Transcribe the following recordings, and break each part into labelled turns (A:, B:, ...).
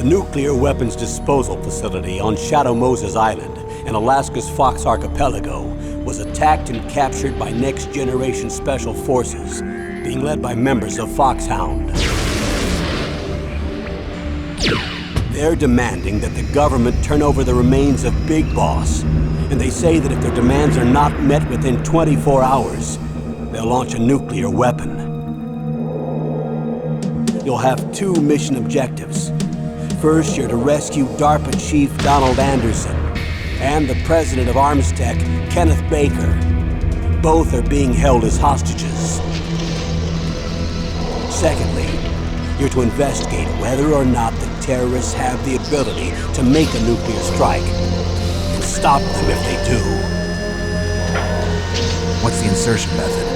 A: The nuclear weapons disposal facility on Shadow Moses Island in Alaska's Fox Archipelago was attacked and captured by next-generation special forces, being led by members of Foxhound. They're demanding that the government turn over the remains of Big Boss, and they say that if their demands are not met within 24 hours, they'll launch a nuclear weapon. You'll have two mission objectives. First, you're to rescue DARPA Chief Donald Anderson and the president of Armstech, Kenneth Baker. Both are being held as hostages. Secondly, you're to investigate whether or not the terrorists have the ability to make a nuclear strike, and stop them if they do.
B: What's the insertion method?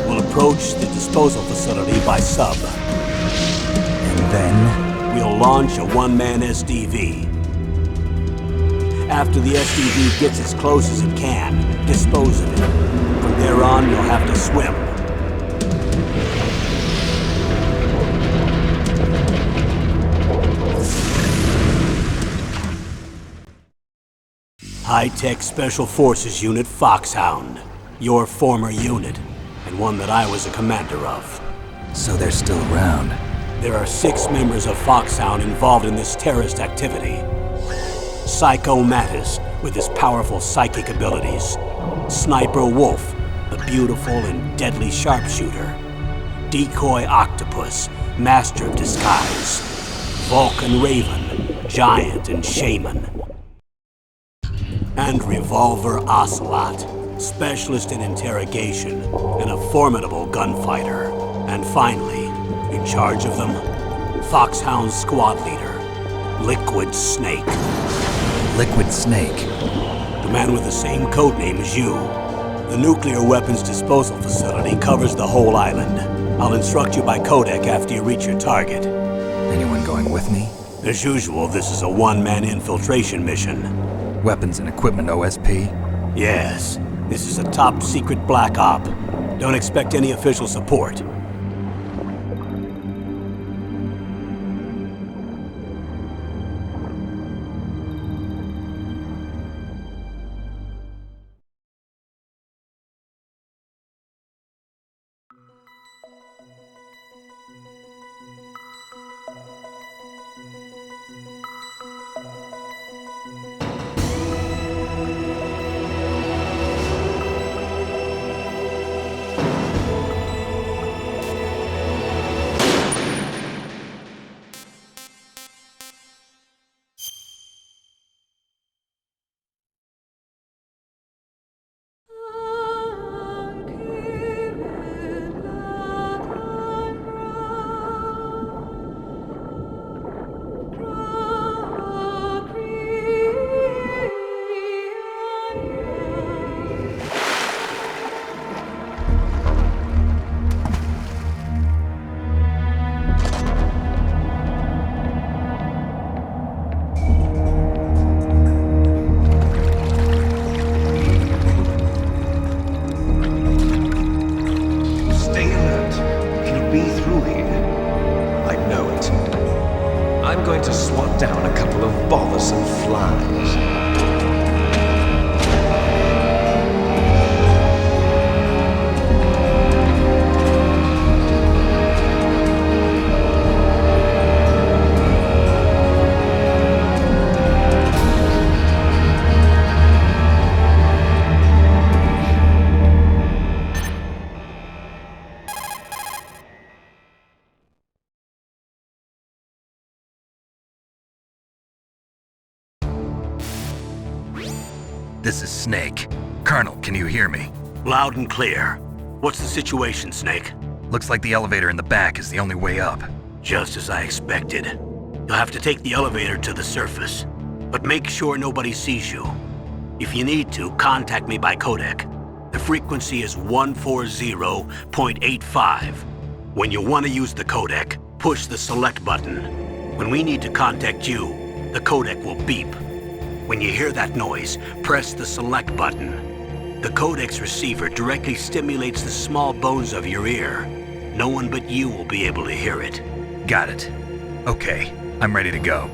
A: We'll approach the disposal facility by sub.
B: And then?
A: We'll launch a one-man SDV. After the SDV gets as close as it can, dispose of it. From there on, you'll have to swim. High-Tech Special Forces Unit Foxhound. Your former unit, and one that I was a commander of.
B: So they're still around.
A: There are 6 members of Foxhound involved in this terrorist activity. Psycho Mattis, with his powerful psychic abilities. Sniper Wolf, the beautiful and deadly sharpshooter. Decoy Octopus, master of disguise. Vulcan Raven, giant and shaman. And Revolver Ocelot, specialist in interrogation and a formidable gunfighter. And finally, in charge of them, Foxhound's squad leader, Liquid Snake.
B: Liquid Snake?
A: The man with the same codename as you. The nuclear weapons disposal facility covers the whole island. I'll instruct you by codec after you reach your target.
B: Anyone going with me?
A: As usual, this is a one-man infiltration mission.
B: Weapons and equipment OSP?
A: Yes. This is a top-secret black op. Don't expect any official support.
B: This is Snake. Colonel, can you hear me?
A: Loud and clear. What's the situation, Snake?
B: Looks like the elevator in the back is the only way up.
A: Just as I expected. You'll have to take the elevator to the surface. But make sure nobody sees you. If you need to, contact me by codec. The frequency is 140.85. When you want to use the codec, push the select button. When we need to contact you, the codec will beep. When you hear that noise, press the select button. The codec's receiver directly stimulates the small bones of your ear. No one but you will be able to hear it.
B: Got it. Okay, I'm ready to go.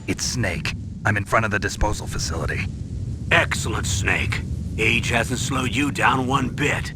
B: It's Snake. I'm in front of the disposal facility.
A: Excellent, Snake. Age hasn't slowed you down one bit.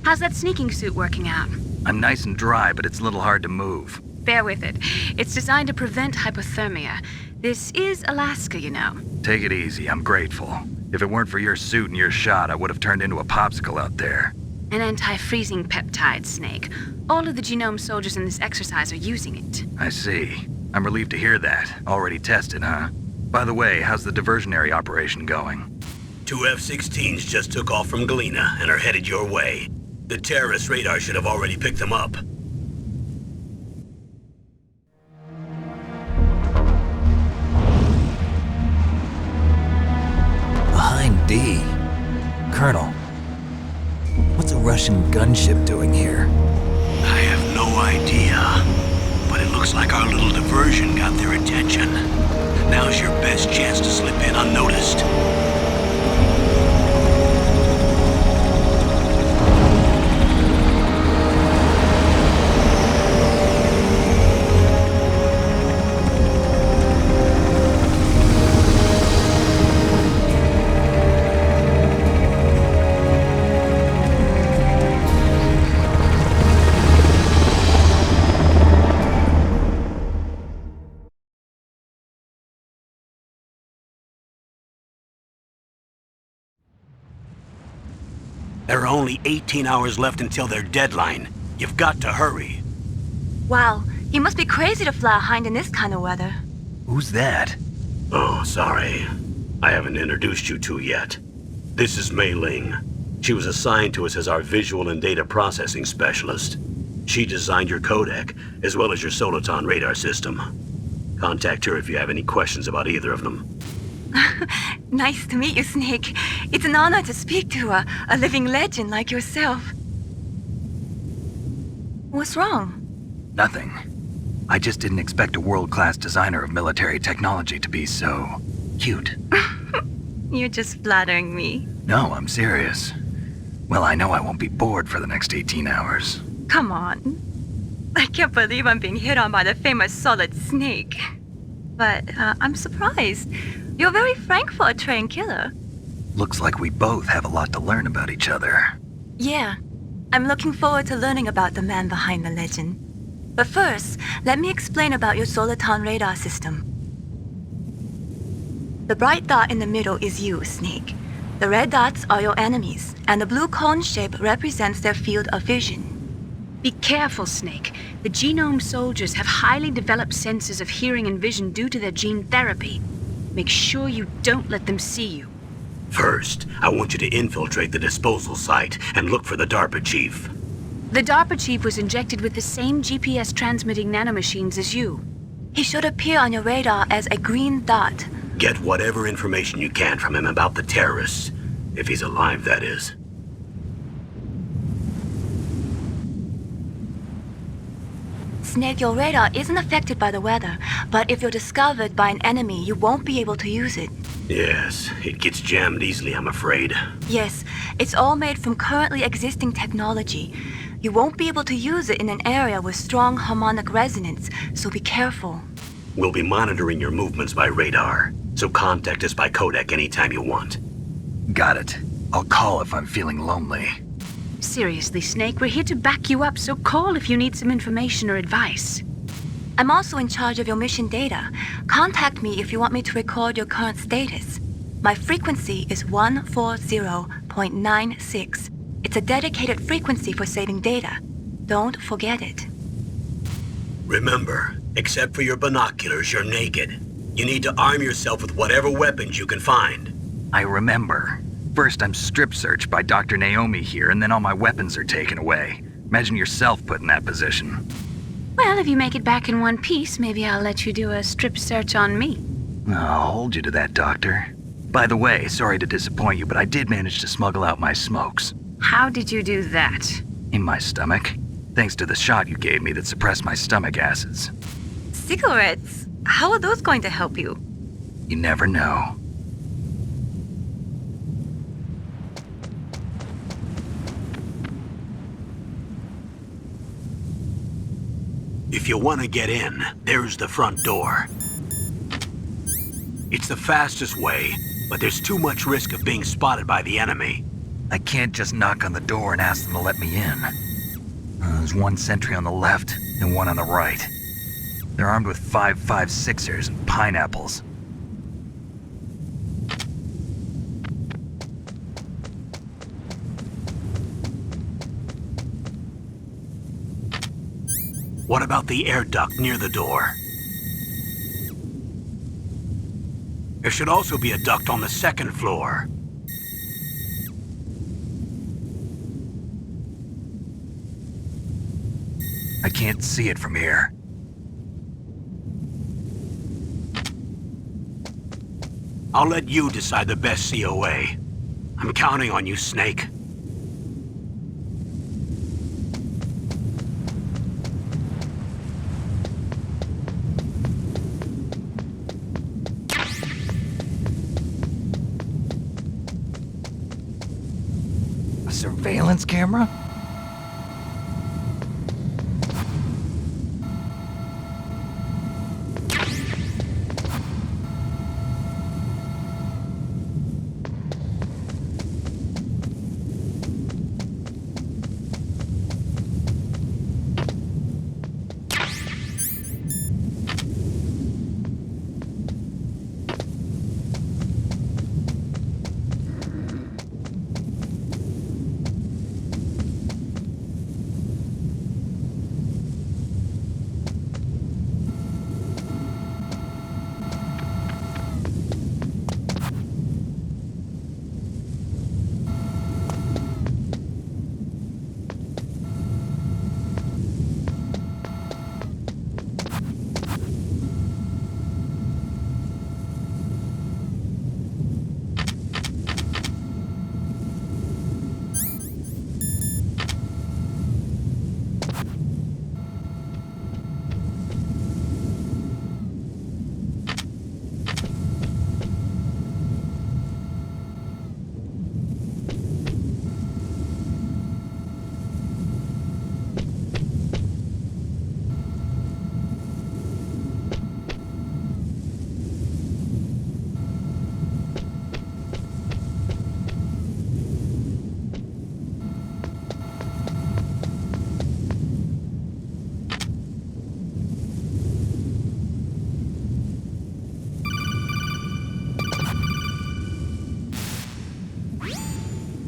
C: How's that sneaking suit working out?
B: I'm nice and dry, but it's a little hard to move.
C: Bear with it. It's designed to prevent hypothermia. This is Alaska, you know.
B: Take it easy, I'm grateful. If it weren't for your suit and your shot, I would have turned into a popsicle out there.
C: An anti-freezing peptide, Snake. All of the genome soldiers in this exercise are using it.
B: I see. I'm relieved to hear that. Already tested, huh? By the way, how's the diversionary operation going?
A: 2 F-16s just took off from Galena and are headed your way. The terrorist radar should have already picked them up.
D: Behind D. Colonel, what's a Russian gunship doing here?
A: I have no idea. But it looks like our little diversion got their attention. Now's your best chance to slip in unnoticed. There are only 18 hours left until their deadline. You've got to hurry.
E: Wow, you must be crazy to fly a hind in this kind of weather.
D: Who's that?
A: Oh, sorry. I haven't introduced you to yet. This is Mei Ling. She was assigned to us as our visual and data processing specialist. She designed your codec, as well as your Soliton radar system. Contact her if you have any questions about either of them.
E: Nice to meet you, Snake. It's an honor to speak to a living legend like yourself. What's wrong?
D: Nothing. I just didn't expect a world-class designer of military technology to be so cute.
E: You're just flattering me.
D: No, I'm serious. Well, I know I won't be bored for the next 18 hours.
E: Come on. I can't believe I'm being hit on by the famous Solid Snake. But I'm surprised. You're very frank for a trained killer.
D: Looks like we both have a lot to learn about each other.
E: Yeah. I'm looking forward to learning about the man behind the legend. But first, let me explain about your Soliton radar system. The bright dot in the middle is you, Snake. The red dots are your enemies, and the blue cone shape represents their field of vision.
C: Be careful, Snake. The genome soldiers have highly developed senses of hearing and vision due to their gene therapy. Make sure you don't let them see you.
A: First, I want you to infiltrate the disposal site and look for the DARPA chief.
C: The DARPA chief was injected with the same GPS transmitting nanomachines as you.
E: He should appear on your radar as a green dot.
A: Get whatever information you can from him about the terrorists. If he's alive, that is.
E: Snake, your radar isn't affected by the weather, but if you're discovered by an enemy, you won't be able to use it.
A: Yes, it gets jammed easily, I'm afraid.
E: Yes, it's all made from currently existing technology. You won't be able to use it in an area with strong harmonic resonance, so be careful.
A: We'll be monitoring your movements by radar, so contact us by codec anytime you want.
D: Got it. I'll call if I'm feeling lonely.
C: Seriously, Snake, we're here to back you up, so call if you need some information or advice.
E: I'm also in charge of your mission data. Contact me if you want me to record your current status. My frequency is 140.96. It's a dedicated frequency for saving data. Don't forget it.
A: Remember, except for your binoculars, you're naked. You need to arm yourself with whatever weapons you can find.
D: I remember. First, I'm strip searched by Dr. Naomi here, and then all my weapons are taken away. Imagine yourself put in that position.
C: Well, if you make it back in one piece, maybe I'll let you do a strip search on me.
D: I'll hold you to that, Doctor. By the way, sorry to disappoint you, but I did manage to smuggle out my smokes.
C: How did you do that?
D: In my stomach. Thanks to the shot you gave me that suppressed my stomach acids.
E: Cigarettes? How are those going to help you?
D: You never know.
A: If you want to get in, there's the front door. It's the fastest way, but there's too much risk of being spotted by the enemy.
D: I can't just knock on the door and ask them to let me in. There's one sentry on the left and one on the right. They're armed with 5.56ers and pineapples.
A: What about the air duct near the door? There should also be a duct on the second floor.
D: I can't see it from here.
A: I'll let you decide the best COA. I'm counting on you, Snake.
D: A surveillance camera?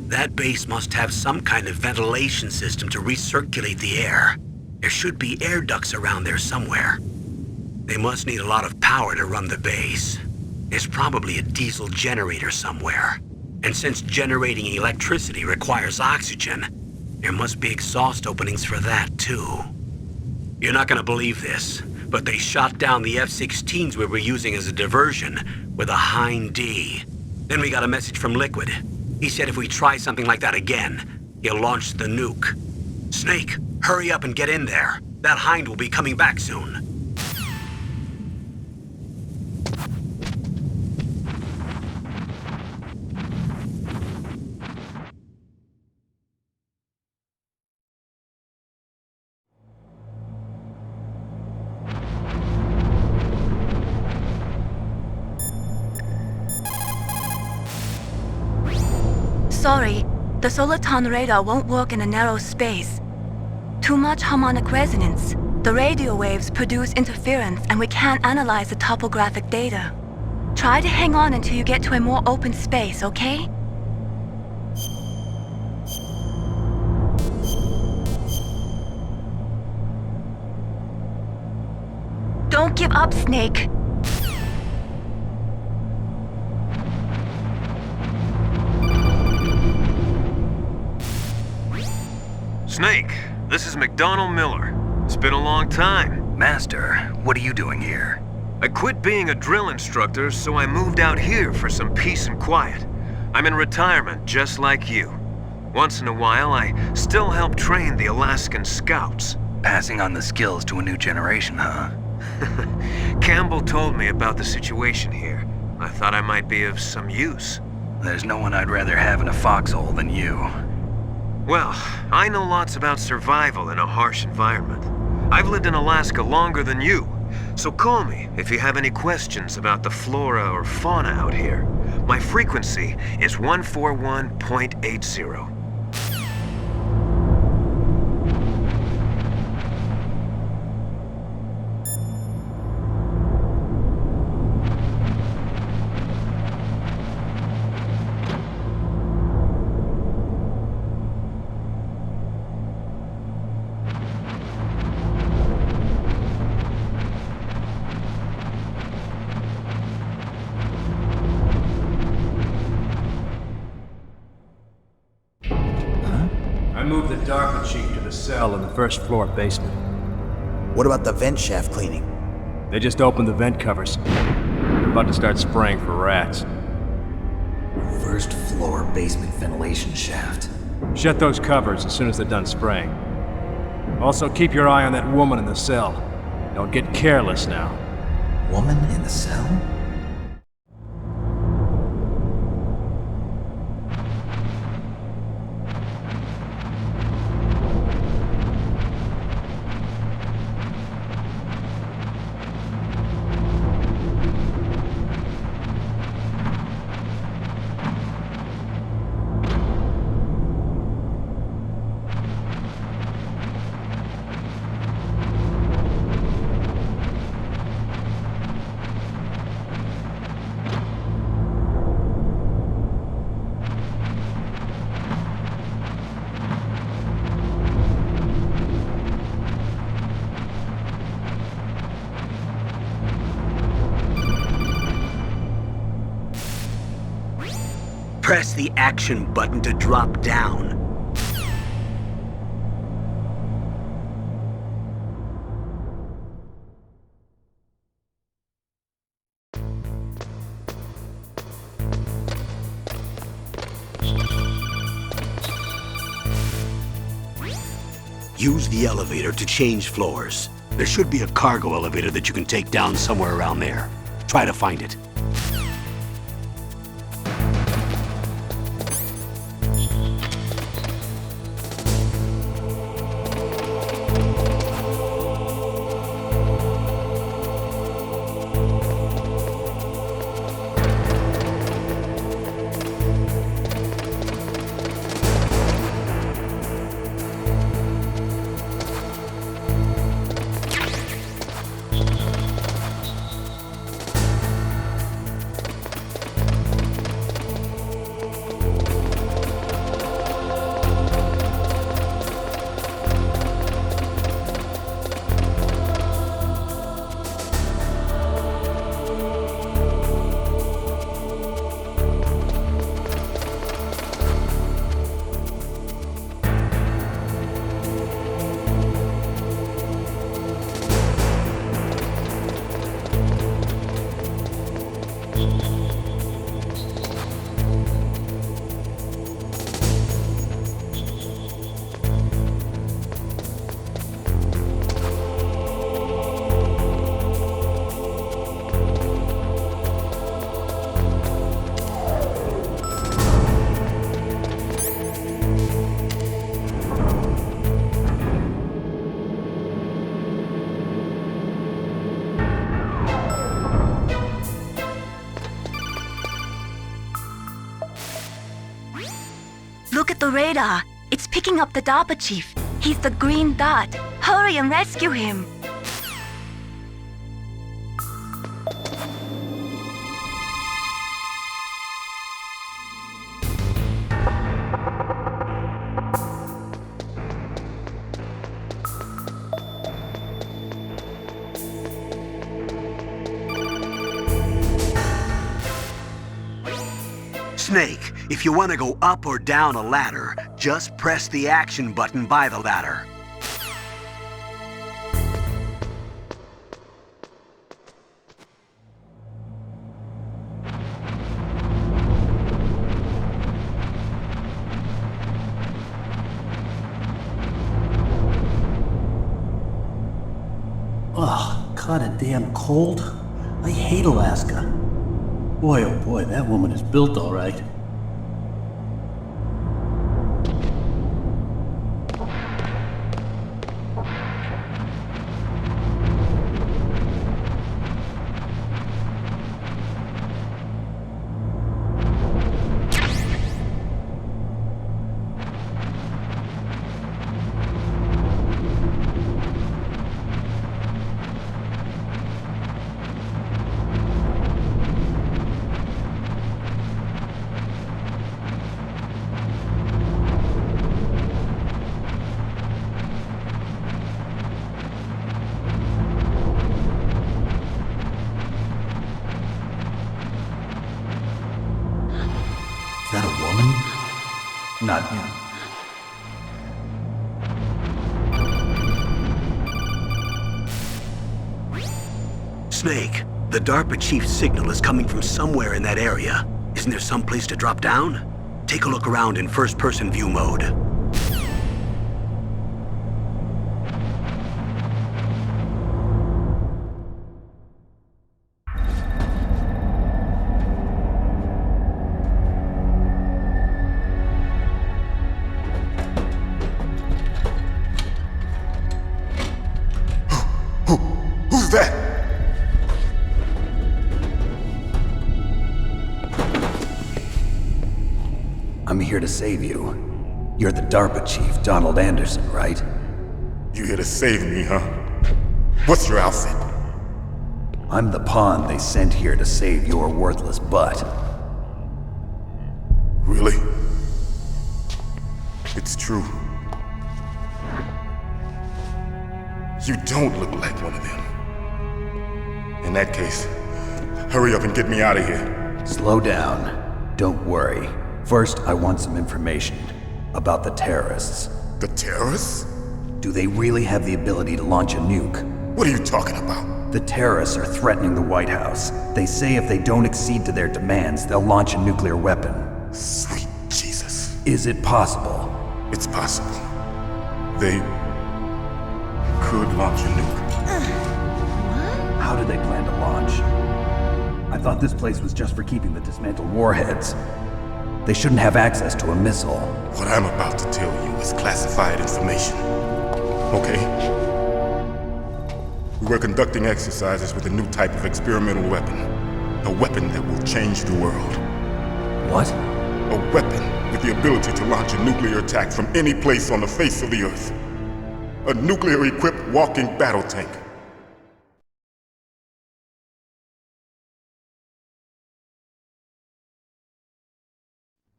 A: That base must have some kind of ventilation system to recirculate the air. There should be air ducts around there somewhere. They must need a lot of power to run the base. There's probably a diesel generator somewhere. And since generating electricity requires oxygen, there must be exhaust openings for that too. You're not gonna believe this, but they shot down the F-16s we were using as a diversion with a Hind D. Then we got a message from Liquid. He said if we try something like that again, he'll launch the nuke. Snake, hurry up and get in there. That Hind will be coming back soon.
E: Sorry, the Soliton radar won't work in a narrow space. Too much harmonic resonance. The radio waves produce interference and we can't analyze the topographic data. Try to hang on until you get to a more open space, okay? Don't give up, Snake.
F: Snake, this is McDonald Miller. It's been a long time.
D: Master, what are you doing here?
F: I quit being a drill instructor, so I moved out here for some peace and quiet. I'm in retirement, just like you. Once in a while, I still help train the Alaskan Scouts.
D: Passing on the skills to a new generation, huh?
F: Campbell told me about the situation here. I thought I might be of some use.
D: There's no one I'd rather have in a foxhole than you.
F: Well, I know lots about survival in a harsh environment. I've lived in Alaska longer than you, so call me if you have any questions about the flora or fauna out here. My frequency is 141.80.
G: I moved the DARPA chief to the cell in the first floor basement. What about the vent shaft cleaning?
H: They just opened the vent covers. They're about to start spraying for rats.
G: First floor basement ventilation shaft.
H: Shut those covers as soon as they're done spraying. Also, keep your eye on that woman in the cell. Don't get careless now.
G: Woman in the cell?
A: Press the action button to drop down. Use the elevator to change floors. There should be a cargo elevator that you can take down somewhere around there. Try to find it.
E: Look at the radar. It's picking up the DARPA chief. He's the green dot. Hurry and rescue him.
A: Snake, if you want to go up or down a ladder, just press the action button by the ladder.
I: Ugh, kinda damn cold. I hate Alaska. Boy, oh boy, that woman is built all right. Is that a woman? Not him.
A: Snake, the DARPA chief's signal is coming from somewhere in that area. Isn't there some place to drop down? Take a look around in first-person view mode.
J: Who's that?
G: I'm here to save you. You're the DARPA chief, Donald Anderson, right?
J: You here to save me, huh? What's your outfit?
G: I'm the pawn they sent here to save your worthless butt.
J: Really? It's true. You don't look like one of them. In that case, hurry up and get me out of here.
G: Slow down. Don't worry. First, I want some information about the terrorists.
J: The terrorists?
G: Do they really have the ability to launch a nuke?
J: What are you talking about?
G: The terrorists are threatening the White House. They say if they don't accede to their demands, they'll launch a nuclear weapon.
J: Sweet Jesus.
G: Is it possible?
J: It's possible. They could launch a nuke.
G: How do they plan to launch? I thought this place was just for keeping the dismantled warheads. They shouldn't have access to a missile.
J: What I'm about to tell you is classified information. Okay? We were conducting exercises with a new type of experimental weapon. A weapon that will change the world.
G: What?
J: A weapon with the ability to launch a nuclear attack from any place on the face of the Earth. A nuclear-equipped walking battle tank.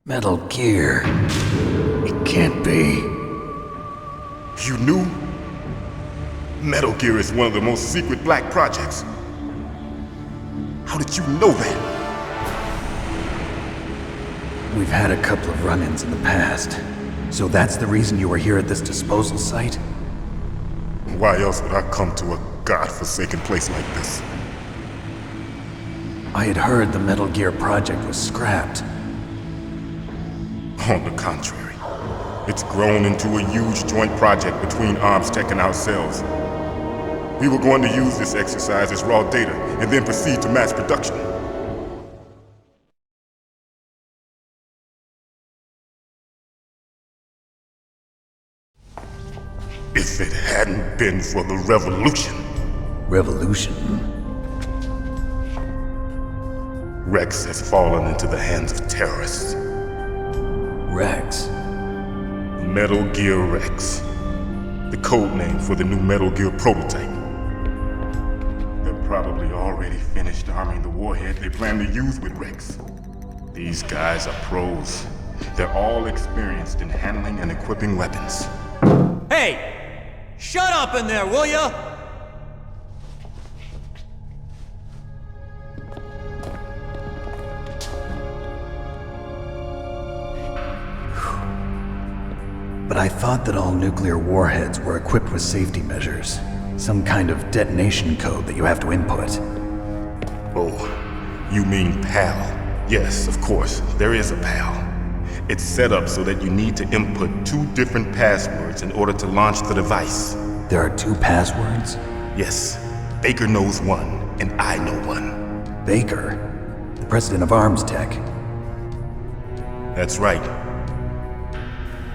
G: Metal Gear. It can't be.
J: You knew? Metal Gear is one of the most secret black projects. How did you know that?
G: We've had a couple of run-ins in the past. So that's the reason you were here at this disposal site?
J: Why else would I come to a godforsaken place like this?
G: I had heard the Metal Gear project was scrapped.
J: On the contrary, it's grown into a huge joint project between ArmsTech and ourselves. We were going to use this exercise as raw data and then proceed to mass production. If it hadn't been for the revolution.
G: Revolution?
J: Rex has fallen into the hands of terrorists.
G: Rex?
J: Metal Gear Rex. The code name for the new Metal Gear prototype. They're probably already finished arming the warhead they plan to use with Rex. These guys are pros. They're all experienced in handling and equipping weapons.
K: Hey! Shut up in there, will ya?
G: But I thought that all nuclear warheads were equipped with safety measures. Some kind of detonation code that you have to input.
J: Oh, you mean PAL? Yes, of course, there is a PAL. It's set up so that you need to input 2 different passwords in order to launch the device.
G: There are 2 passwords?
J: Yes. Baker knows one, and I know one.
G: Baker? The president of ArmsTech?
J: That's right.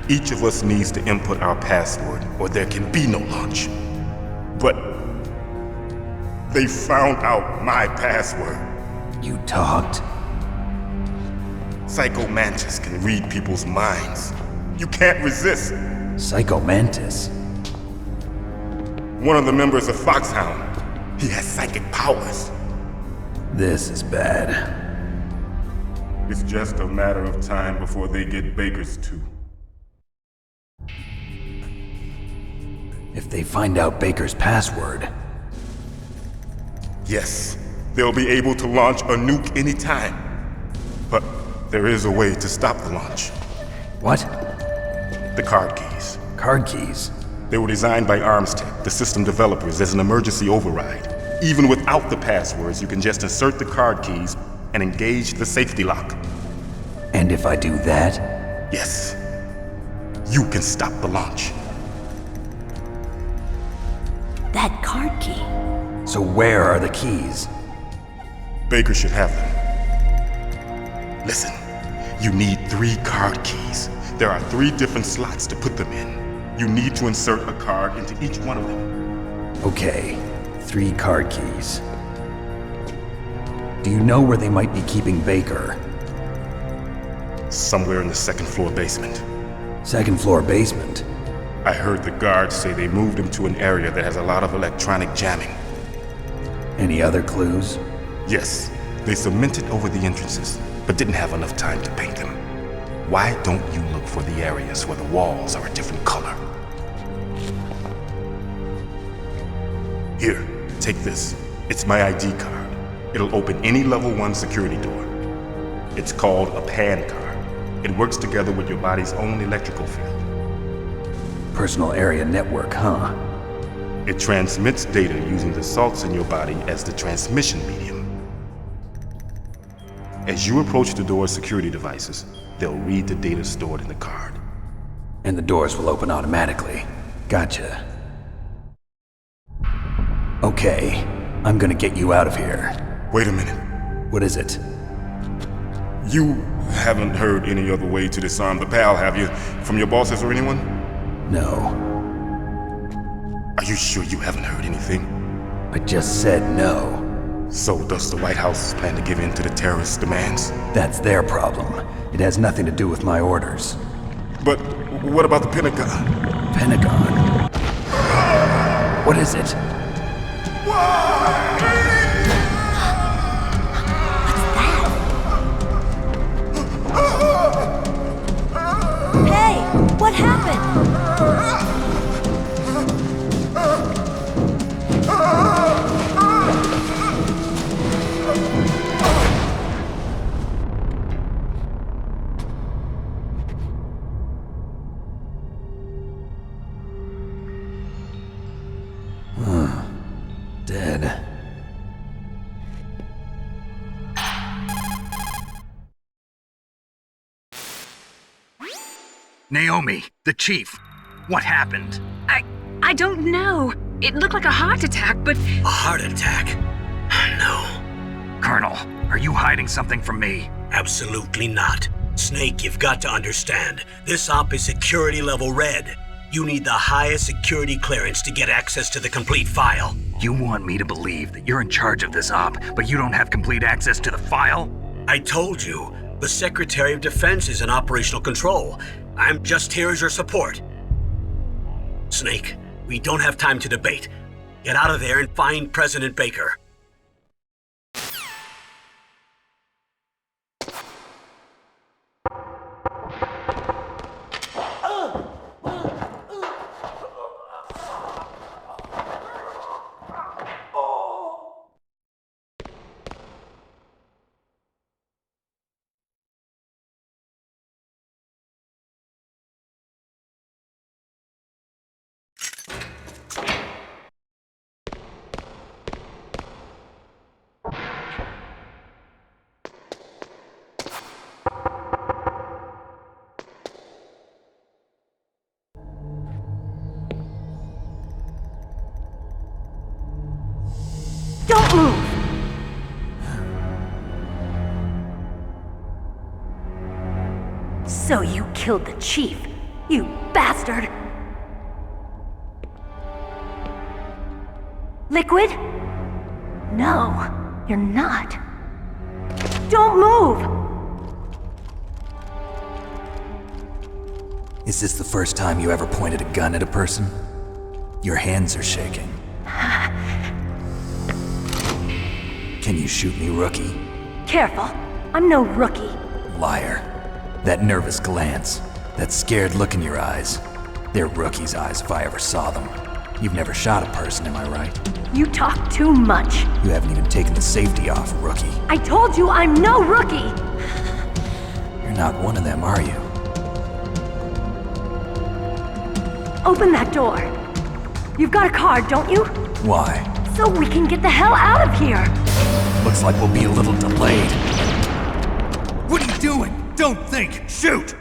J: Each of us needs to input our password, or there can be no launch. But they found out my password.
G: You talked?
J: Psycho Mantis can read people's minds. You can't resist.
G: Psycho Mantis?
J: One of the members of Foxhound. He has psychic powers.
G: This is bad.
J: It's just a matter of time before they get Baker's too.
G: If they find out Baker's password...
J: Yes, they'll be able to launch a nuke anytime. But there is a way to stop the launch.
G: What?
J: The card keys.
G: Card keys?
J: They were designed by ArmsTech, the system developers, as an emergency override. Even without the passwords, you can just insert the card keys and engage the safety lock.
G: And if I do that?
J: Yes. You can stop the launch.
L: That card key.
G: So where are the keys?
J: Baker should have them. Listen, you need 3 card keys. There are 3 different slots to put them in. You need to insert a card into each one of them.
G: Okay, 3 card keys. Do you know where they might be keeping Baker?
J: Somewhere in the 2nd floor basement.
G: 2nd floor basement?
J: I heard the guards say they moved him to an area that has a lot of electronic jamming.
G: Any other clues?
J: Yes, they cemented over the entrances, but didn't have enough time to paint them. Why don't you look for the areas where the walls are a different color? Here, take this. It's my ID card. It'll open any level 1 security door. It's called a PAN card. It works together with your body's own electrical field.
G: Personal area network, huh?
J: It transmits data using the salts in your body as the transmission medium. As you approach the door's security devices, they'll read the data stored in the card.
G: And the doors will open automatically. Gotcha. Okay, I'm gonna get you out of here.
J: Wait a minute.
G: What is it?
J: You haven't heard any other way to disarm the PAL, have you? From your bosses or anyone?
G: No.
J: Are you sure you haven't heard anything?
G: I just said no.
J: So does the White House plan to give in to the terrorists' demands?
G: That's their problem. It has nothing to do with my orders.
J: But what about the Pentagon?
G: Pentagon? What is it?
L: Hey, what happened?
G: Dead.
D: Naomi, the chief. What happened?
C: I don't know. It looked like a heart attack, but...
A: A heart attack? No.
D: Colonel, are you hiding something from me?
A: Absolutely not. Snake, you've got to understand. This op is security level red. You need the highest security clearance to get access to the complete file.
D: You want me to believe that you're in charge of this op, but you don't have complete access to the file?
A: I told you, the Secretary of Defense is in operational control. I'm just here as your support. Snake, we don't have time to debate. Get out of there and find President Baker.
L: Don't move! So you killed the chief, you bastard! Liquid? No, you're not. Don't move!
G: Is this the first time you ever pointed a gun at a person? Your hands are shaking. Can you shoot me, rookie?
L: Careful, I'm no rookie.
G: Liar. That nervous glance, that scared look in your eyes. They're rookie's eyes if I ever saw them. You've never shot a person, am I right?
L: You talk too much.
G: You haven't even taken the safety off, rookie.
L: I told you I'm no rookie!
G: You're not one of them, are you?
L: Open that door. You've got a card, don't you?
G: Why?
L: So we can get the hell out of here!
G: Looks like we'll be a little delayed.
M: What are you doing? Don't think! Shoot!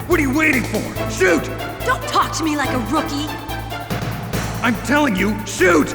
M: What are you waiting for? Shoot!
L: Don't talk to me like a rookie!
M: I'm telling you, shoot!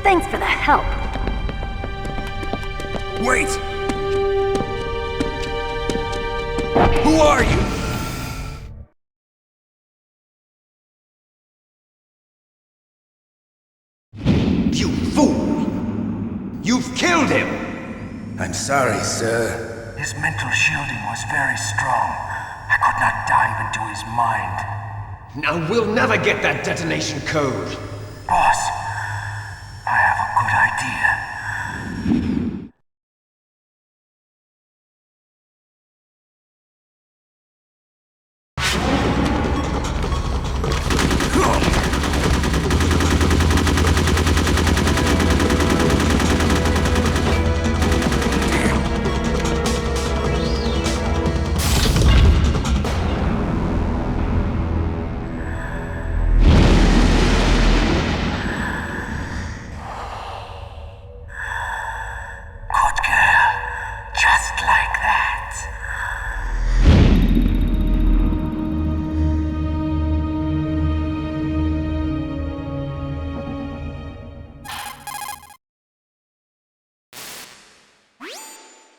L: Thanks for the help.
M: Wait! Who are you?
N: You fool! You've killed him!
O: I'm sorry, sir.
P: His mental shielding was very strong. I could not dive into his mind.
N: Now we'll never get that detonation code.
P: Boss, I have a good idea.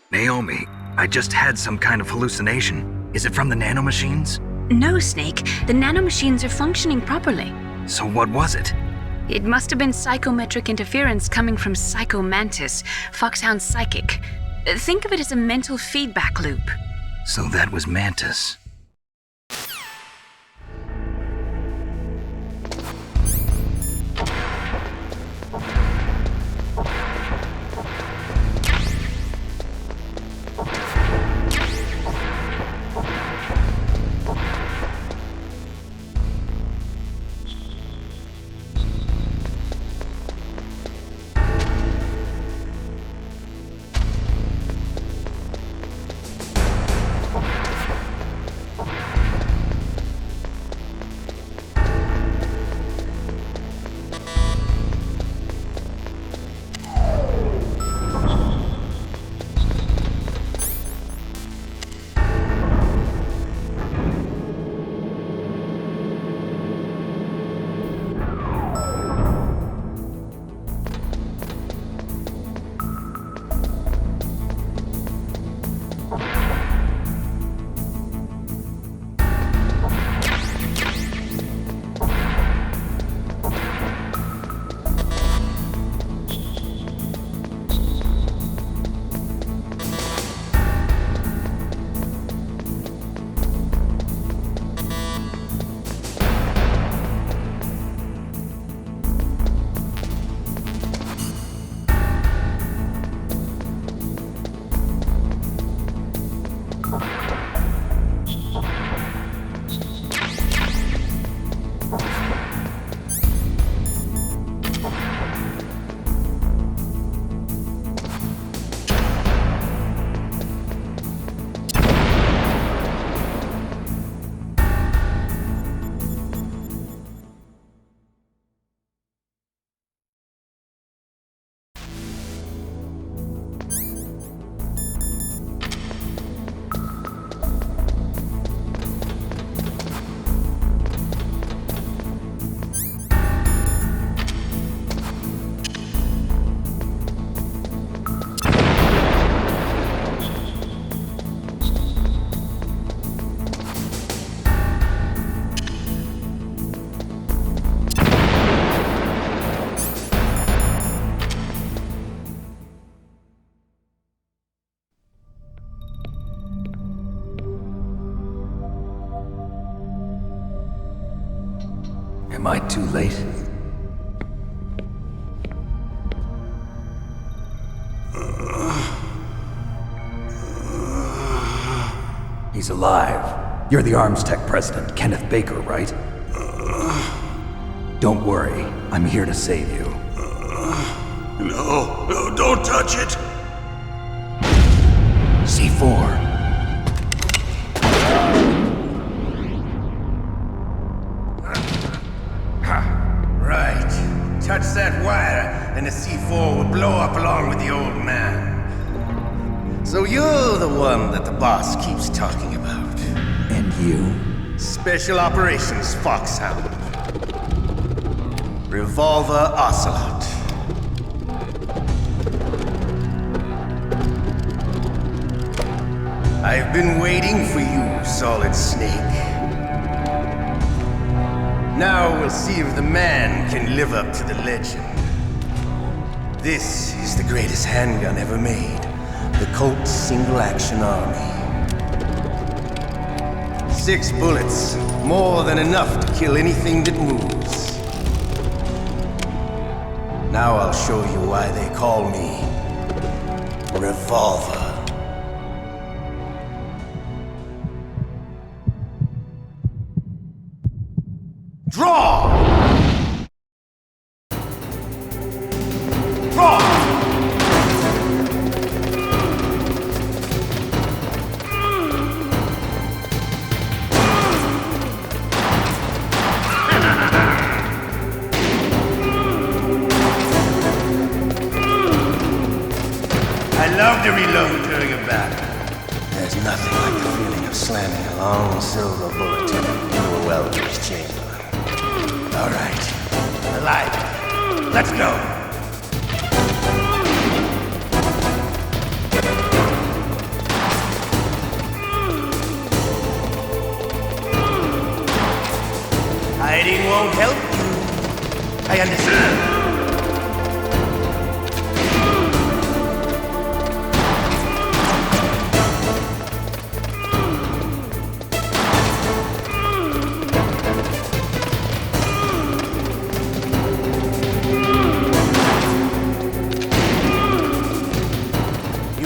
D: Naomi, I just had some kind of hallucination. Is it from the nanomachines?
C: No, Snake. The nanomachines are functioning properly.
D: So what was it?
C: It must have been psychometric interference coming from Psycho Mantis, Foxhound's psychic. Think of it as a mental feedback loop.
D: So that was Mantis.
G: Am I too late? He's alive. You're the Arms Tech president, Kenneth Baker, right? Don't worry. I'm here to save you.
J: No, don't touch it!
G: C4.
O: Right. Touch that wire, and the C4 will blow up along with the old man. So you're the one that the boss keeps talking about.
G: And you?
O: Special Operations Foxhound. Revolver Ocelot. I've been waiting for you, Solid Snake. Now we'll see if the man can live up to the legend. This is the greatest handgun ever made. The Colt Single Action Army. 6 bullets, more than enough to kill anything that moves. Now I'll show you why they call me Revolver. Draw! Draw! I love to reload during a battle. There's nothing like the feeling of slamming a long silver bullet into a welder's chamber. All right, I like it. Let's go. Hiding won't help you. I understand.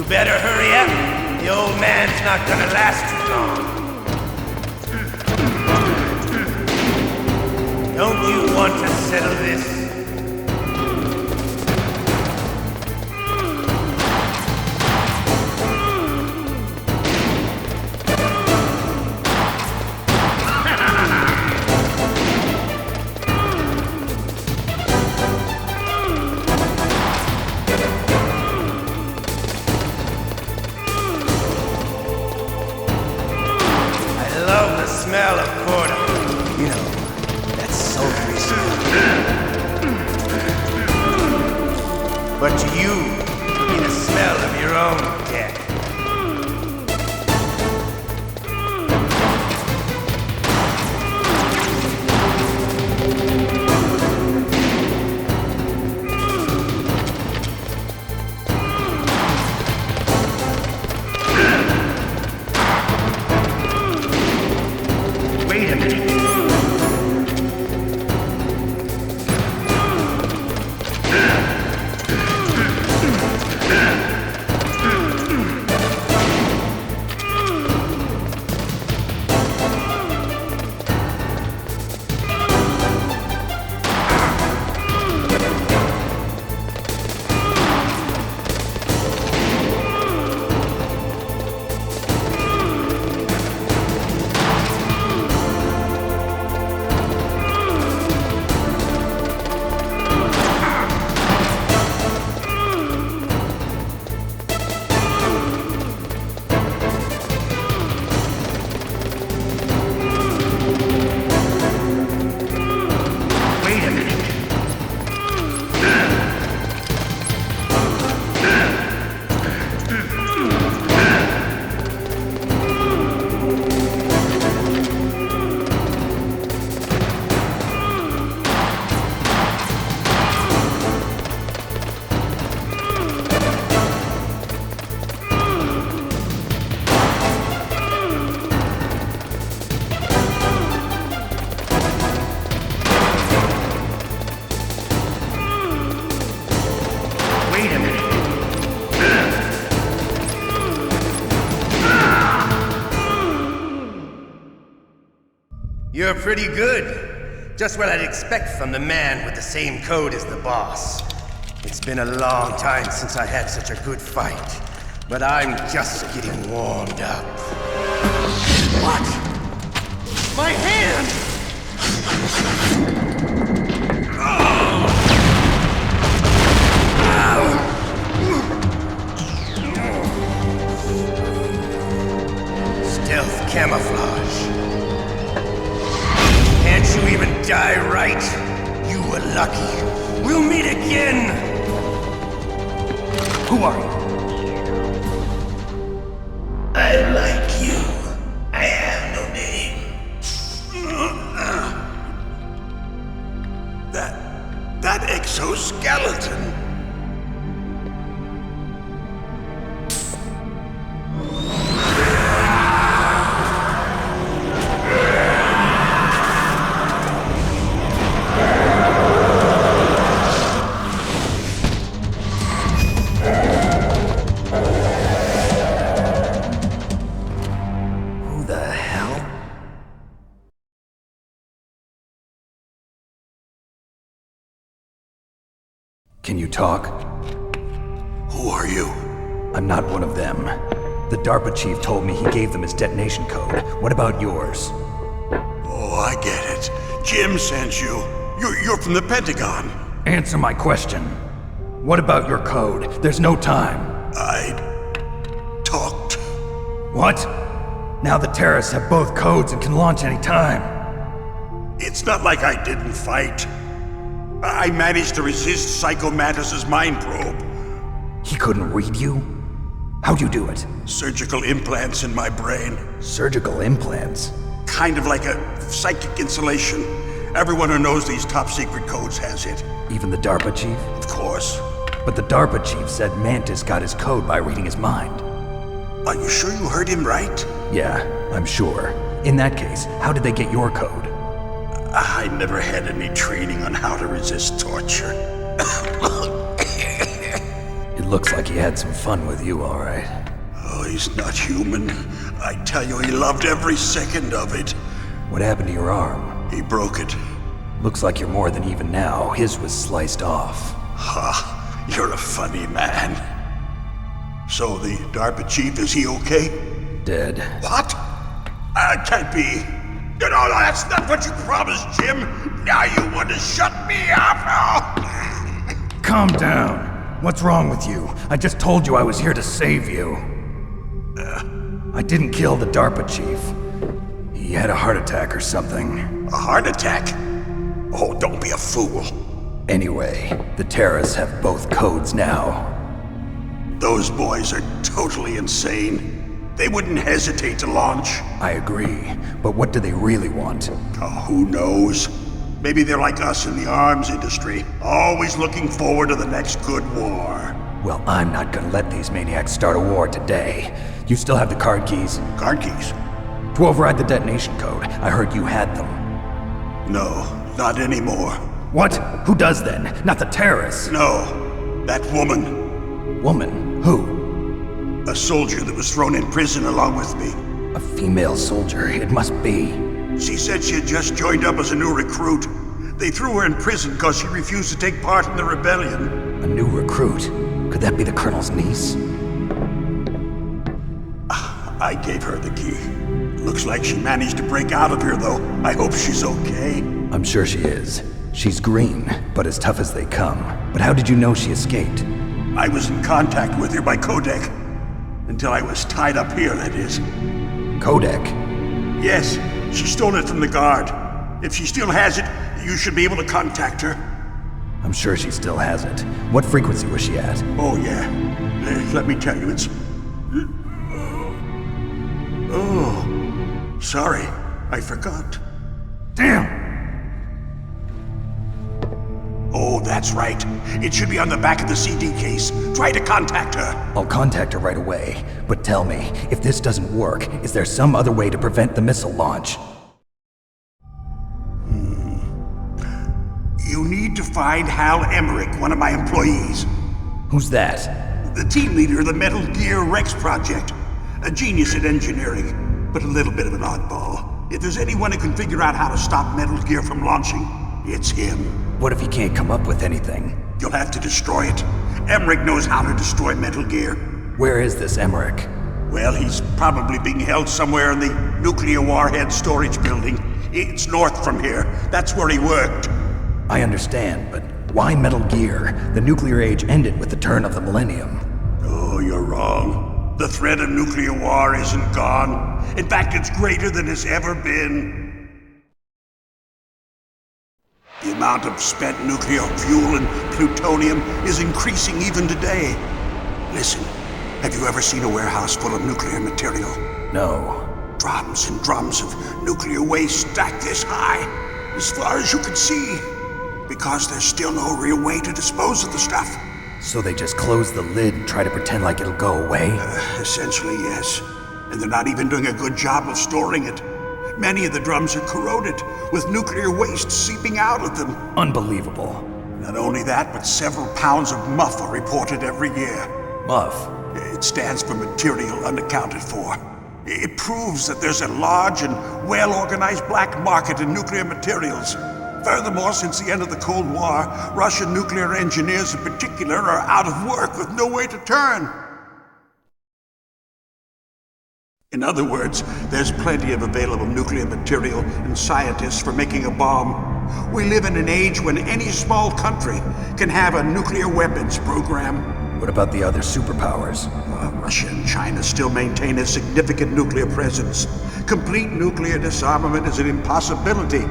O: Better hurry up. The old man's not gonna last too long. Don't you want to settle this? Smell of corn. You know, that sultry smell. But to you, it would be the smell of your own death. Wait a minute. You're pretty good. Just what I'd expect from the man with the same code as the boss. It's been a long time since I had such a good fight, but I'm just getting warmed up. What? My hand! Stealth camouflage. Can't you even die right? You were lucky. We'll meet again! Who are you?
Q: I'm like you. I have no name. That exoskeleton.
G: Can you talk?
Q: Who are you?
G: I'm not one of them. The DARPA chief told me he gave them his detonation code. What about yours?
Q: Oh, I get it. Jim sent you. You're from the Pentagon.
G: Answer my question. What about your code? There's no time.
Q: I talked.
G: What? Now the terrorists have both codes and can launch any time.
Q: It's not like I didn't fight. I managed to resist Psycho Mantis's mind probe.
G: He couldn't read you? How'd you do it?
Q: Surgical implants in my brain.
G: Surgical implants?
Q: Kind of like a psychic insulation. Everyone who knows these top secret codes has it.
G: Even the DARPA chief?
Q: Of course.
G: But the DARPA chief said Mantis got his code by reading his mind.
Q: Are you sure you heard him right?
G: Yeah, I'm sure. In that case, how did they get your code?
Q: I never had any training on how to resist torture.
G: It looks like he had some fun with you, all right.
Q: Oh, he's not human. I tell you, he loved every second of it.
G: What happened to your arm?
Q: He broke it.
G: Looks like you're more than even now. His was sliced off.
Q: Ha, you're a funny man. So the DARPA chief, is he okay?
G: Dead.
Q: What? Can't be. No, that's not what you promised, Jim. Now you want to shut me up?
G: Calm down. What's wrong with you? I just told you I was here to save you. I didn't kill the DARPA chief. He had a heart attack or something.
Q: A heart attack? Oh, don't be a fool.
G: Anyway, the terrorists have both codes now.
Q: Those boys are totally insane. They wouldn't hesitate to launch.
G: I agree, but what do they really want?
Q: Oh, who knows? Maybe they're like us in the arms industry, always looking forward to the next good war.
G: Well, I'm not gonna let these maniacs start a war today. You still have the card keys?
Q: Card keys?
G: To override the detonation code. I heard you had them.
Q: No, not anymore.
G: What? Who does then? Not the terrorists?
Q: No, that woman.
G: Woman? Who?
Q: A soldier that was thrown in prison along with me.
G: A female soldier, it must be.
Q: She said she had just joined up as a new recruit. They threw her in prison because she refused to take part in the rebellion.
G: A new recruit? Could that be the Colonel's niece?
Q: I gave her the key. Looks like she managed to break out of here, though. I hope she's okay.
G: I'm sure she is. She's green, but as tough as they come. But how did you know she escaped?
Q: I was in contact with her by codec. Until I was tied up here, that is.
G: Codec?
Q: Yes, she stole it from the guard. If she still has it, you should be able to contact her.
G: I'm sure she still has it. What frequency was she at?
Q: Oh, yeah. Let me tell you, it's... Oh, sorry. I forgot.
G: Damn!
Q: Oh, that's right. It should be on the back of the CD case. Try to contact her.
G: I'll contact her right away. But tell me, if this doesn't work, is there some other way to prevent the missile launch?
Q: You need to find Hal Emmerich, one of my employees.
G: Who's that?
Q: The team leader of the Metal Gear Rex project. A genius at engineering, but a little bit of an oddball. If there's anyone who can figure out how to stop Metal Gear from launching, it's him.
G: What if he can't come up with anything?
Q: You'll have to destroy it. Emmerich knows how to destroy Metal Gear.
G: Where is this Emmerich?
Q: Well, he's probably being held somewhere in the nuclear warhead storage building. It's north from here. That's where he worked.
G: I understand, but why Metal Gear? The nuclear age ended with the turn of the millennium.
Q: Oh, you're wrong. The threat of nuclear war isn't gone. In fact, it's greater than it's ever been. The amount of spent nuclear fuel and plutonium is increasing even today. Listen, have you ever seen a warehouse full of nuclear material?
G: No.
Q: Drums and drums of nuclear waste stacked this high, as far as you can see, because there's still no real way to dispose of the stuff.
G: So they just close the lid and try to pretend like it'll go away?
Q: Essentially, yes. And they're not even doing a good job of storing it. Many of the drums are corroded, with nuclear waste seeping out of them.
G: Unbelievable.
Q: Not only that, but several pounds of MUF are reported every year.
G: MUF?
Q: It stands for material unaccounted for. It proves that there's a large and well-organized black market in nuclear materials. Furthermore, since the end of the Cold War, Russian nuclear engineers in particular are out of work with no way to turn. In other words, there's plenty of available nuclear material and scientists for making a bomb. We live in an age when any small country can have a nuclear weapons program.
G: What about the other superpowers?
Q: Russia and China still maintain a significant nuclear presence. Complete nuclear disarmament is an impossibility.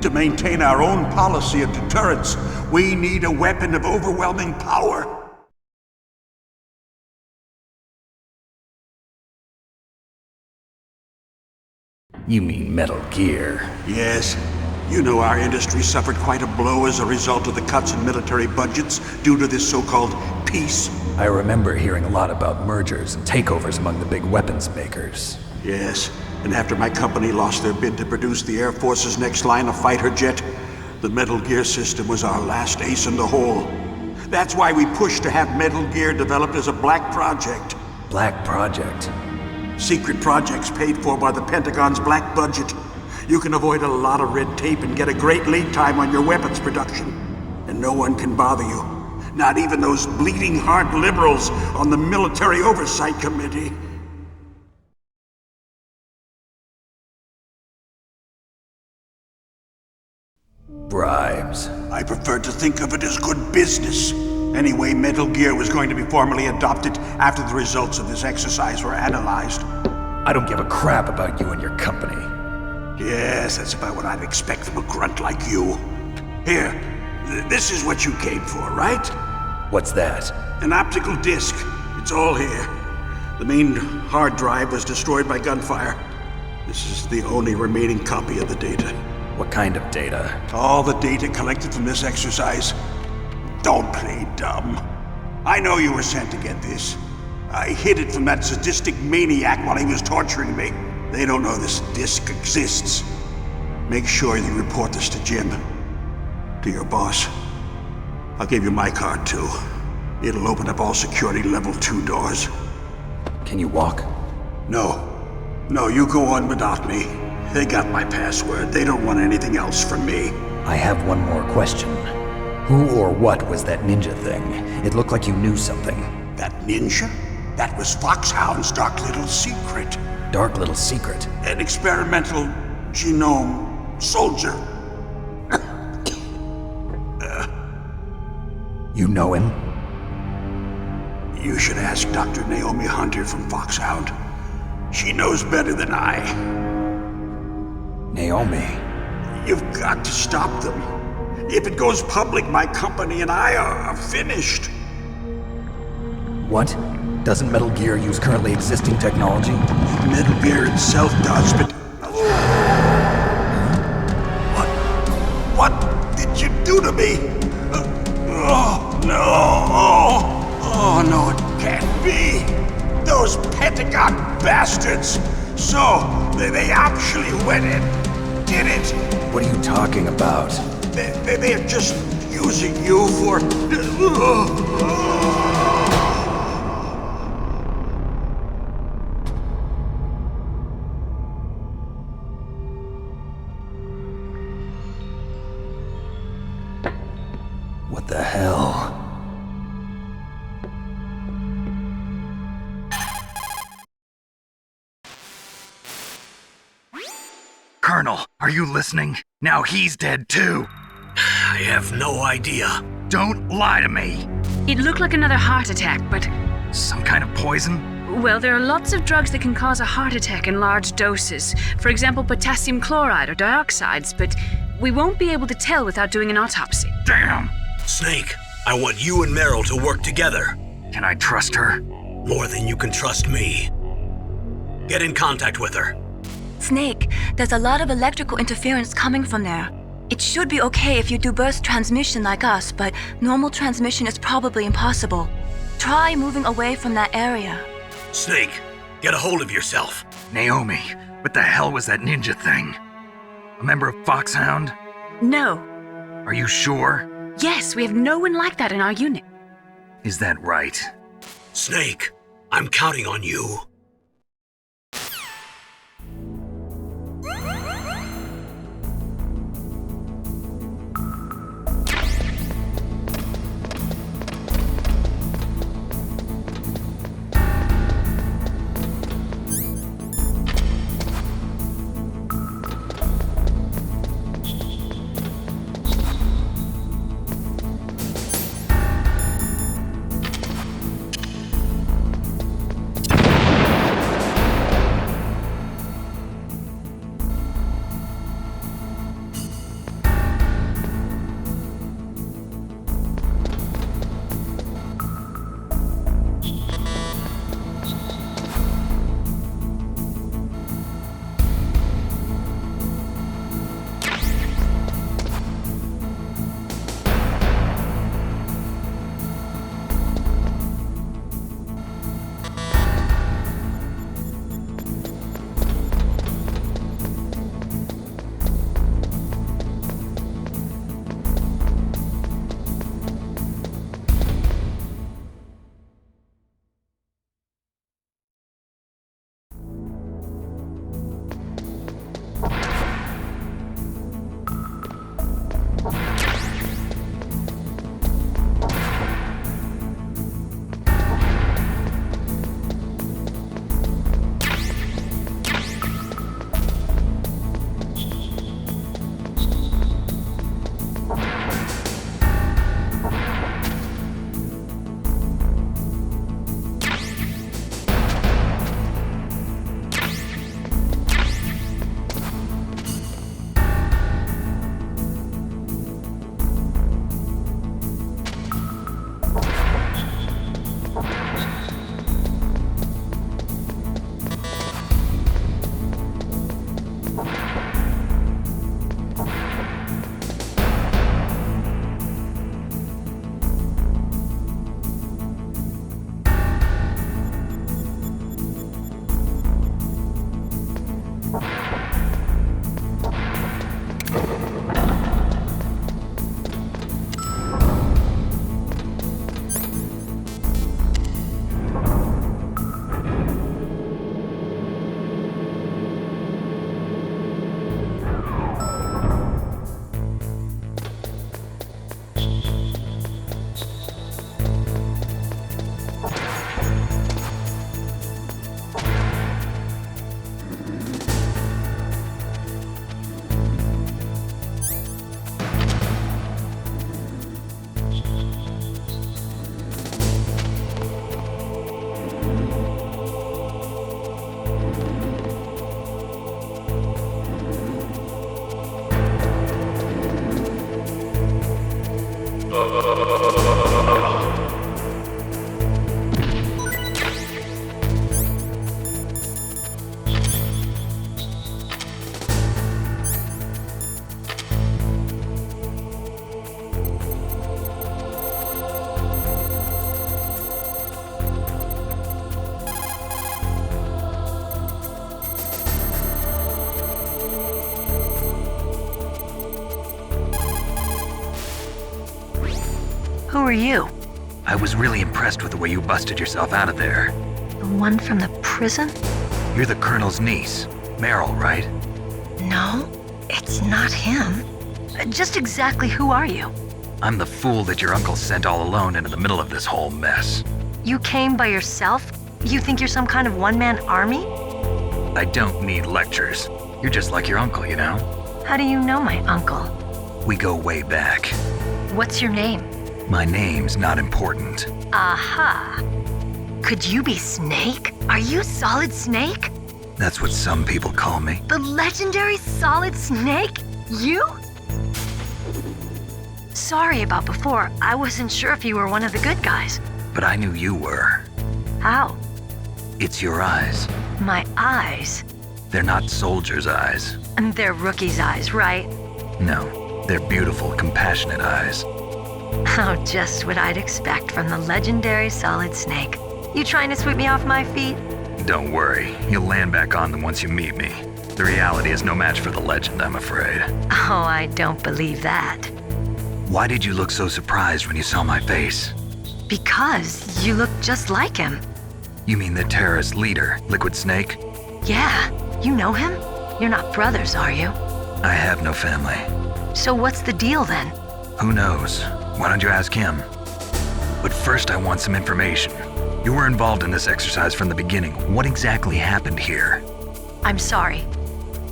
Q: To maintain our own policy of deterrence, we need a weapon of overwhelming power.
G: You mean Metal Gear?
Q: Yes. You know our industry suffered quite a blow as a result of the cuts in military budgets due to this so-called peace.
G: I remember hearing a lot about mergers and takeovers among the big weapons makers.
Q: Yes, and after my company lost their bid to produce the Air Force's next line of fighter jet, the Metal Gear system was our last ace in the hole. That's why we pushed to have Metal Gear developed as a black project.
G: Black project?
Q: Secret projects paid for by the Pentagon's black budget. You can avoid a lot of red tape and get a great lead time on your weapons production. And no one can bother you. Not even those bleeding heart liberals on the Military Oversight Committee.
G: Bribes.
Q: I prefer to think of it as good business. Anyway, Metal Gear was going to be formally adopted after the results of this exercise were analyzed.
G: I don't give a crap about you and your company.
Q: Yes, that's about what I'd expect from a grunt like you. Here, this is what you came for, right?
G: What's that?
Q: An optical disc. It's all here. The main hard drive was destroyed by gunfire. This is the only remaining copy of the data.
G: What kind of data?
Q: All the data collected from this exercise. Don't play dumb. I know you were sent to get this. I hid it from that sadistic maniac while he was torturing me. They don't know this disc exists. Make sure you report this to Jim. To your boss. I'll give you my card too. It'll open up all security level 2 doors.
G: Can you walk?
Q: No. No, you go on without me. They got my password. They don't want anything else from me.
G: I have one more question. Who or what was that ninja thing? It looked like you knew something.
Q: That ninja? That was Foxhound's dark little secret.
G: Dark little secret?
Q: An experimental genome soldier.
G: You know him?
Q: You should ask Dr. Naomi Hunter from Foxhound. She knows better than I.
G: Naomi?
Q: You've got to stop them. If it goes public, my company and I are finished.
G: What? Doesn't Metal Gear use currently existing technology?
Q: Metal Gear itself does, but... What did you do to me? Oh, no. Oh, no, it can't be. Those Pentagon bastards. So, they actually went and did it.
G: What are you talking about?
Q: They're just using you for...
D: Colonel, are you listening? Now he's dead too.
A: I have no idea.
D: Don't lie to me.
C: It looked like another heart attack, but...
D: Some kind of poison?
C: Well, there are lots of drugs that can cause a heart attack in large doses. For example, potassium chloride or dioxides, but we won't be able to tell without doing an autopsy.
D: Damn!
A: Snake, I want you and Meryl to work together.
D: Can I trust her?
A: More than you can trust me. Get in contact with her.
E: Snake, there's a lot of electrical interference coming from there. It should be okay if you do burst transmission like us, but normal transmission is probably impossible. Try moving away from that area.
A: Snake, get a hold of yourself.
D: Naomi, what the hell was that ninja thing? A member of Foxhound?
C: No.
D: Are you sure?
C: Yes, we have no one like that in our unit.
D: Is that right?
A: Snake, I'm counting on you.
R: Who are you?
D: I was really impressed with the way you busted yourself out of there.
R: The one from the prison?
D: You're the Colonel's niece, Meryl, right?
R: No, it's not him. Just exactly who are you?
D: I'm the fool that your uncle sent all alone into the middle of this whole mess.
R: You came by yourself? You think you're some kind of one-man army?
D: I don't need lectures. You're just like your uncle, you know?
R: How do you know my uncle?
D: We go way back.
R: What's your name?
D: My name's not important.
R: Aha. Could you be Snake? Are you Solid Snake?
D: That's what some people call me.
R: The legendary Solid Snake? You? Sorry about before. I wasn't sure if you were one of the good guys.
D: But I knew you were.
R: How?
D: It's your eyes.
R: My eyes?
D: They're not soldiers' eyes.
R: And they're rookies' eyes, right?
D: No, they're beautiful, compassionate eyes.
R: Oh, just what I'd expect from the legendary Solid Snake. You trying to sweep me off my feet?
D: Don't worry, you'll land back on them once you meet me. The reality is no match for the legend, I'm afraid.
R: Oh, I don't believe that.
D: Why did you look so surprised when you saw my face?
R: Because you look just like him.
D: You mean the terrorist leader, Liquid Snake?
R: Yeah, you know him? You're not brothers, are you?
D: I have no family.
R: So what's the deal then?
D: Who knows? Why don't you ask him? But first I want some information. You were involved in this exercise from the beginning. What exactly happened here?
R: I'm sorry.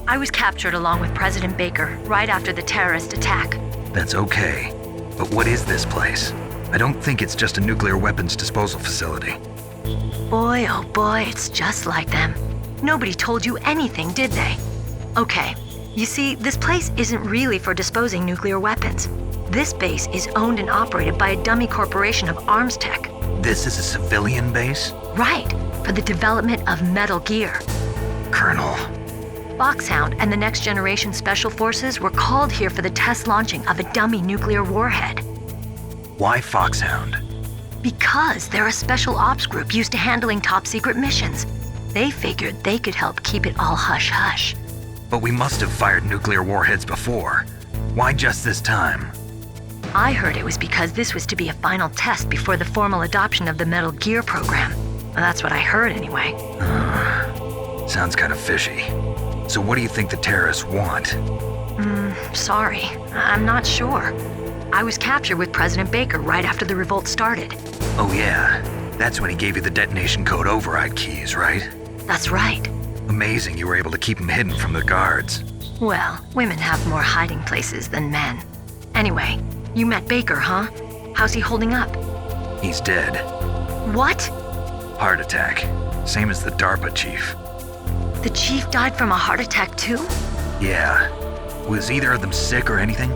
R: I was captured along with President Baker right after the terrorist attack.
D: That's okay. But what is this place? I don't think it's just a nuclear weapons disposal facility.
R: Boy, oh boy, it's just like them. Nobody told you anything, did they? Okay, you see, this place isn't really for disposing nuclear weapons. This base is owned and operated by a dummy corporation of arms tech.
D: This is a civilian base?
R: Right, for the development of Metal Gear.
D: Colonel.
R: Foxhound and the Next Generation Special Forces were called here for the test launching of a dummy nuclear warhead.
D: Why Foxhound?
R: Because they're a special ops group used to handling top secret missions. They figured they could help keep it all hush-hush.
D: But we must have fired nuclear warheads before. Why just this time?
R: I heard it was because this was to be a final test before the formal adoption of the Metal Gear program. Well, that's what I heard anyway.
D: Sounds kind of fishy. So what do you think the terrorists want?
R: Sorry. I'm not sure. I was captured with President Baker right after the revolt started.
D: Oh yeah, that's when he gave you the detonation code override keys, right?
R: That's right.
D: Amazing you were able to keep him hidden from the guards.
R: Well, women have more hiding places than men. Anyway, you met Baker, huh? How's he holding up?
D: He's dead.
R: What?
D: Heart attack. Same as the DARPA chief.
R: The chief died from a heart attack too?
D: Yeah. Was either of them sick or anything?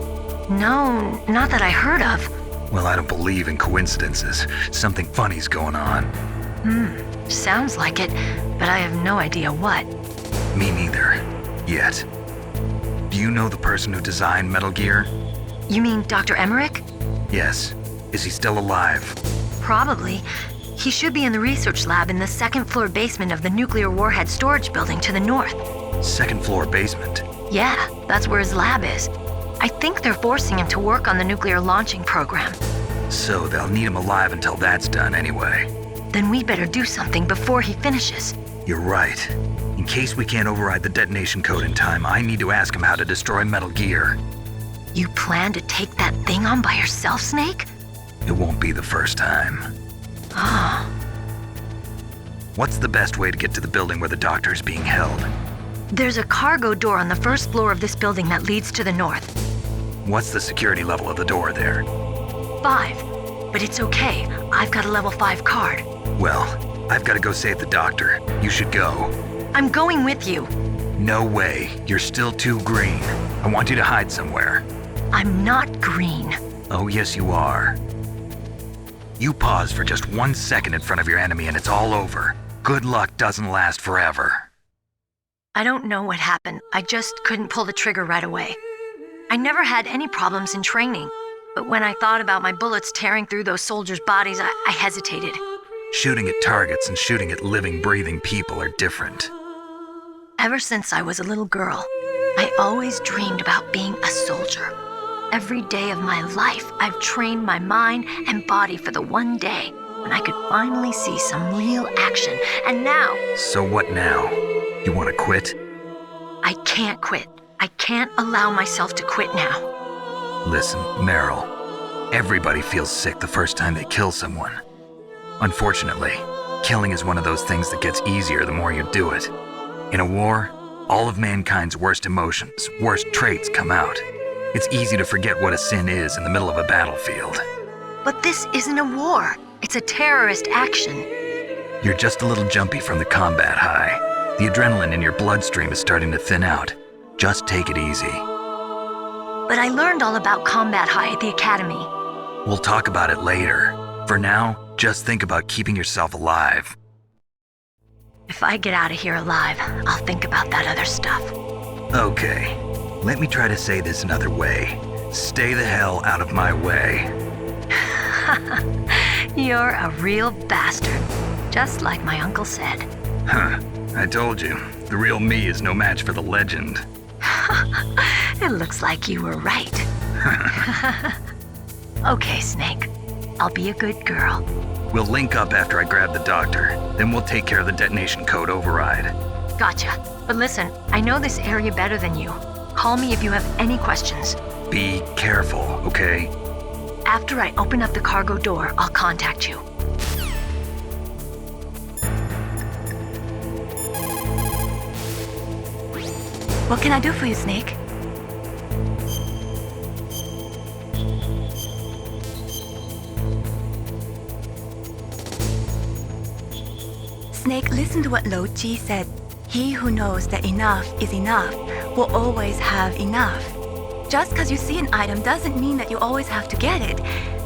R: No, not that I heard of.
D: Well, I don't believe in coincidences. Something funny's going on.
R: Sounds like it, but I have no idea what.
D: Me neither. Yet. Do you know the person who designed Metal Gear?
R: You mean Dr. Emmerich?
D: Yes. Is he still alive?
R: Probably. He should be in the research lab in the second floor basement of the nuclear warhead storage building to the north.
D: Second floor basement?
R: Yeah, that's where his lab is. I think they're forcing him to work on the nuclear launching program.
D: So they'll need him alive until that's done anyway.
R: Then we better do something before he finishes.
D: You're right. In case we can't override the detonation code in time, I need to ask him how to destroy Metal Gear.
R: You plan to take that thing on by yourself, Snake?
D: It won't be the first time.
R: Ah.
D: What's the best way to get to the building where the doctor is being held?
R: There's a cargo door on the first floor of this building that leads to the north.
D: What's the security level of the door there?
R: 5. But it's okay. I've got a level 5 card.
D: Well, I've got to go save the doctor. You should go.
R: I'm going with you.
D: No way. You're still too green. I want you to hide somewhere.
R: I'm not green.
D: Oh, yes, you are. You pause for just 1 second in front of your enemy and it's all over. Good luck doesn't last forever.
R: I don't know what happened. I just couldn't pull the trigger right away. I never had any problems in training, but when I thought about my bullets tearing through those soldiers' bodies, I hesitated.
D: Shooting at targets and shooting at living, breathing people are different.
R: Ever since I was a little girl, I always dreamed about being a soldier. Every day of my life, I've trained my mind and body for the one day when I could finally see some real action, and now...
D: So what now? You want to quit?
R: I can't quit. I can't allow myself to quit now.
D: Listen, Meryl, everybody feels sick the first time they kill someone. Unfortunately, killing is one of those things that gets easier the more you do it. In a war, All of mankind's worst emotions, worst traits come out. It's easy to forget what a sin is in the middle of a battlefield.
R: But this isn't a war. It's a terrorist action.
D: You're just a little jumpy from the combat high. The adrenaline in your bloodstream is starting to thin out. Just take it easy.
R: But I learned all about combat high at the academy.
D: We'll talk about it later. For now, just think about keeping yourself alive.
R: If I get out of here alive, I'll think about that other stuff.
D: Okay, let me try to say this another way. Stay the hell out of my way.
R: You're a real bastard, just like my uncle said.
D: Huh, I told you, the real me is no match for the legend.
R: It looks like you were right. Okay, Snake. I'll be a good girl.
D: We'll link up after I grab the doctor. Then we'll take care of the detonation code override.
R: Gotcha. But listen, I know this area better than you. Call me if you have any questions.
D: Be careful, okay?
R: After I open up the cargo door, I'll contact you.
E: What can I do for you, Snake? Snake, listen to what Lo Chi said. He who knows that enough is enough will always have enough. Just because you see an item doesn't mean that you always have to get it.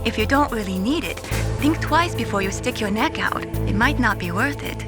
E: If you don't really need it, think twice before you stick your neck out. It might not be worth it.